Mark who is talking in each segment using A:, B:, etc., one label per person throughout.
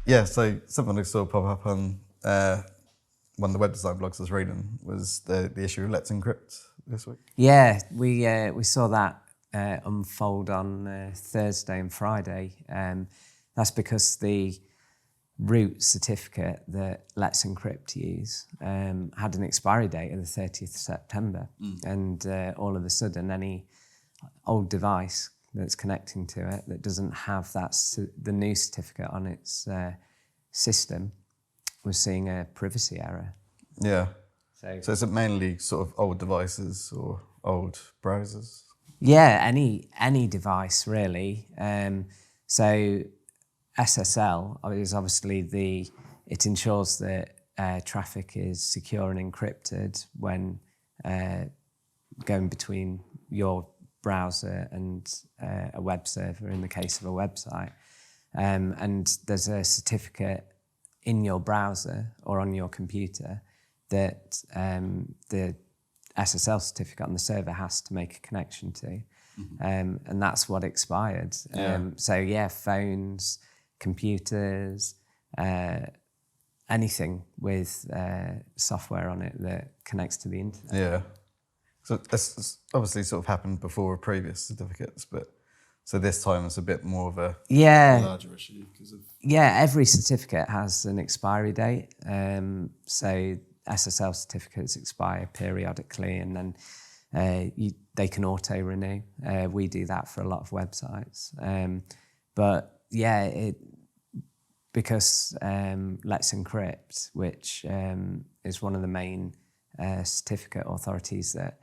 A: Yeah, so something I saw pop up on one of the web design blogs I was reading was the issue of Let's Encrypt this week.
B: Yeah, we saw that unfold on Thursday and Friday. That's because the root certificate that Let's Encrypt use had an expiry date of the 30th of September. And all of a sudden, any old device that's connecting to it that doesn't have the new certificate on its system was seeing a privacy error.
A: Yeah. So is it mainly sort of old devices or old browsers?
B: Yeah, any device really. So SSL is obviously it ensures that traffic is secure and encrypted when going between your browser and a web server in the case of a website. And there's a certificate in your browser or on your computer that the SSL certificate on the server has to make a connection to. And that's what expired. So yeah, phones, computers, anything with software on it that connects to the internet.
A: Yeah. So that's obviously sort of happened before with previous certificates, but so this time it's a bit more of a larger issue because of...
B: Yeah, every certificate has an expiry date. So SSL certificates expire periodically and then they can auto-renew. We do that for a lot of websites. But yeah, because Let's Encrypt, which is one of the main certificate authorities that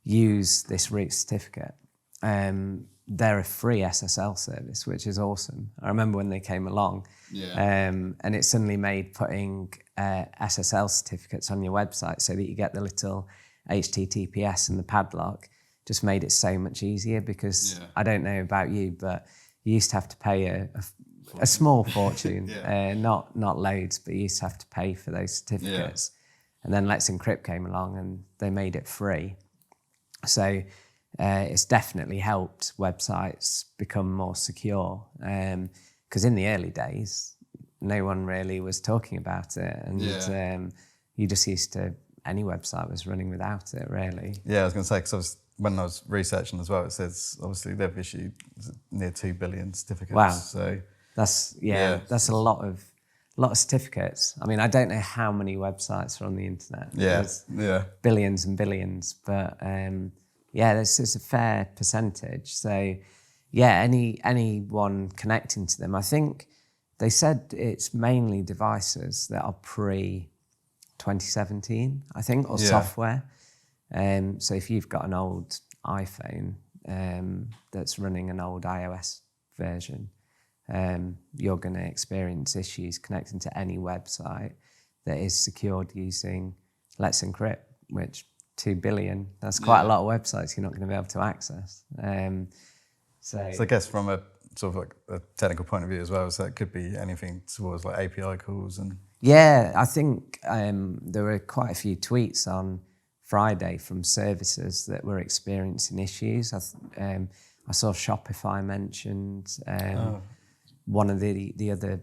B: use this root certificate, they're a free SSL service, which is awesome. I remember when they came along, and it suddenly made putting SSL certificates on your website so that you get the little HTTPS and the padlock just made it so much easier because I don't know about you, but you used to have to pay a small fortune, not loads, but you used to have to pay for those certificates. And then Let's Encrypt came along and they made it free. So it's definitely helped websites become more secure. Because in the early days, no one really was talking about it. And you just used to, any website was running without it, really.
A: Yeah, I was going to say, because when I was researching as well, it says, obviously, they've issued near 2 billion certificates.
B: Wow.
A: So
B: that's a lot of certificates. I mean, I don't know how many websites are on the internet. There's billions and billions, but this is a fair percentage. So yeah, anyone connecting to them, I think they said it's mainly devices that are pre-2017, I think, or software. So if you've got an old iPhone that's running an old iOS version, you're going to experience issues connecting to any website that is secured using Let's Encrypt, which 2 billion, that's quite a lot of websites you're not going to be able to access. So
A: I guess from a sort of like a technical point of view as well, so it could be anything towards like API calls and...
B: Yeah, I think there were quite a few tweets on Friday from services that were experiencing issues. I saw Shopify mentioned. One of the other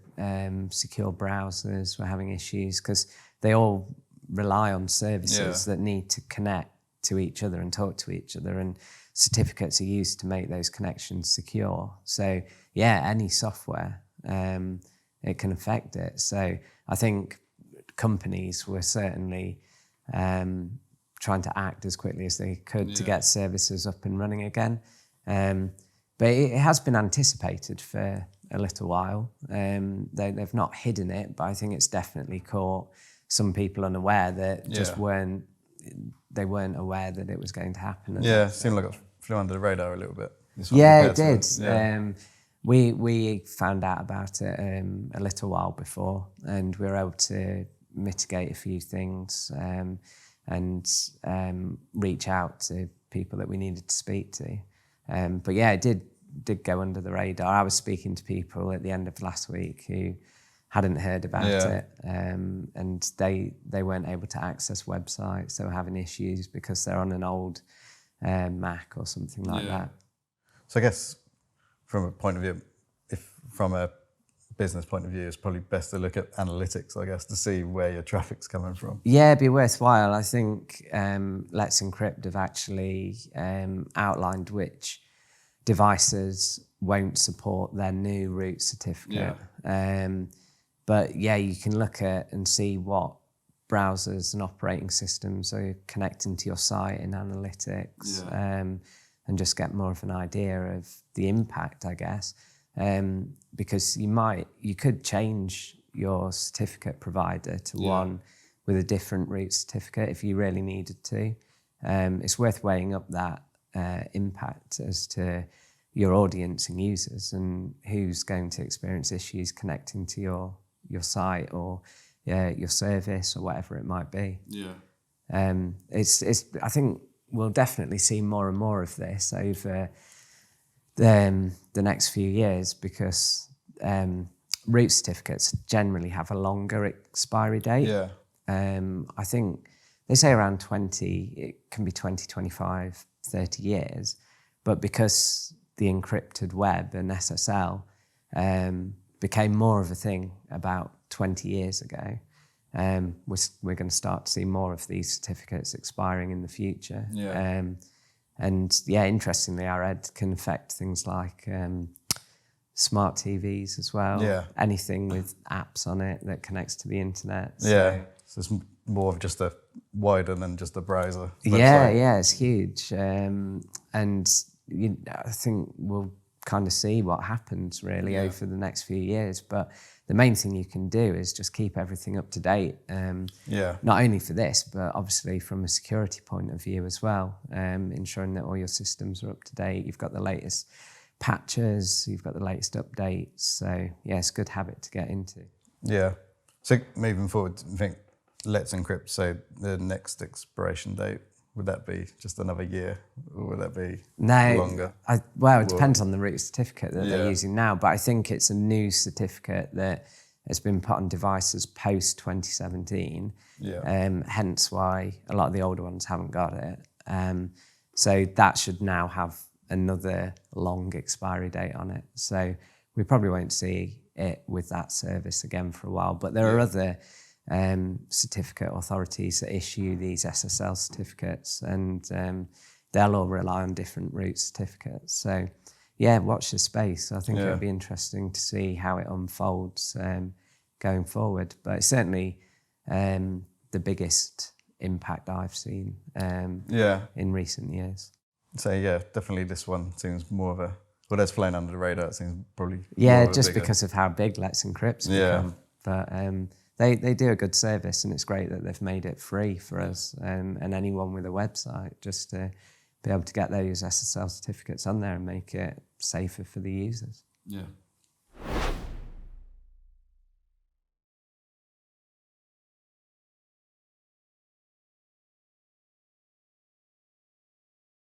B: secure browsers were having issues because they all rely on services that need to connect to each other and talk to each other, and certificates are used to make those connections secure. So yeah, any software, it can affect it. So I think companies were certainly trying to act as quickly as they could to get services up and running again. But it has been anticipated for a little while. They've not hidden it, but I think it's definitely caught some people unaware that just weren't aware that it was going to happen.
A: Yeah, it seemed like it flew under the radar a little bit.
B: Yeah, it did. We found out about it a little while before, and we were able to mitigate a few things and reach out to people that we needed to speak to. But yeah, it did go under the radar. I was speaking to people at the end of last week who hadn't heard about it, and they weren't able to access websites. They were having issues because they're on an old Mac or something like that.
A: So I guess from a point of view, if from a business point of view, it's probably best to look at analytics, I guess, to see where your traffic's coming from.
B: Yeah, it'd be worthwhile. I think Let's Encrypt have actually outlined which devices won't support their new root certificate. But yeah, you can look at and see what browsers and operating systems are connecting to your site in analytics, and just get more of an idea of the impact, I guess. Because you could change your certificate provider to one with a different root certificate if you really needed to. It's worth weighing up that impact as to your audience and users and who's going to experience issues connecting to your site or your service or whatever it might be. I think we'll definitely see more and more of this over the next few years because root certificates generally have a longer expiry date. I think they say around 20, it can be 20, 25, 30 years, but because the encrypted web and SSL became more of a thing about 20 years ago, we're going to start to see more of these certificates expiring in the future. Interestingly, I read can affect things like smart TVs as well. Anything with apps on it that connects to the internet.
A: So it's more of just a wider than just a browser
B: website. Yeah, it's huge. I think we'll kind of see what happens really over the next few years. But the main thing you can do is just keep everything up to date. Not only for this, but obviously from a security point of view as well. Ensuring that all your systems are up to date. You've got the latest patches, you've got the latest updates. So yeah, it's a good habit to get into.
A: Yeah. So moving forward, I think Let's Encrypt, so the next expiration date, would that be just another year or would that be longer?
B: It depends on the root certificate that they're using now, but I think it's a new certificate that has been put on devices post 2017, hence why a lot of the older ones haven't got it. So that should now have another long expiry date on it. So we probably won't see it with that service again for a while, but there are other certificate authorities that issue these SSL certificates, and they'll all rely on different root certificates. So yeah, watch the space. I think it'll be interesting to see how it unfolds going forward. But it's certainly the biggest impact I've seen in recent years.
A: So yeah, definitely this one seems more of a, well, that's flown under the radar. It seems probably
B: just because of how big Let's Encrypt's become. But they do a good service, and it's great that they've made it free for us and anyone with a website, just to be able to get those SSL certificates on there and make it safer for the users.
A: Yeah.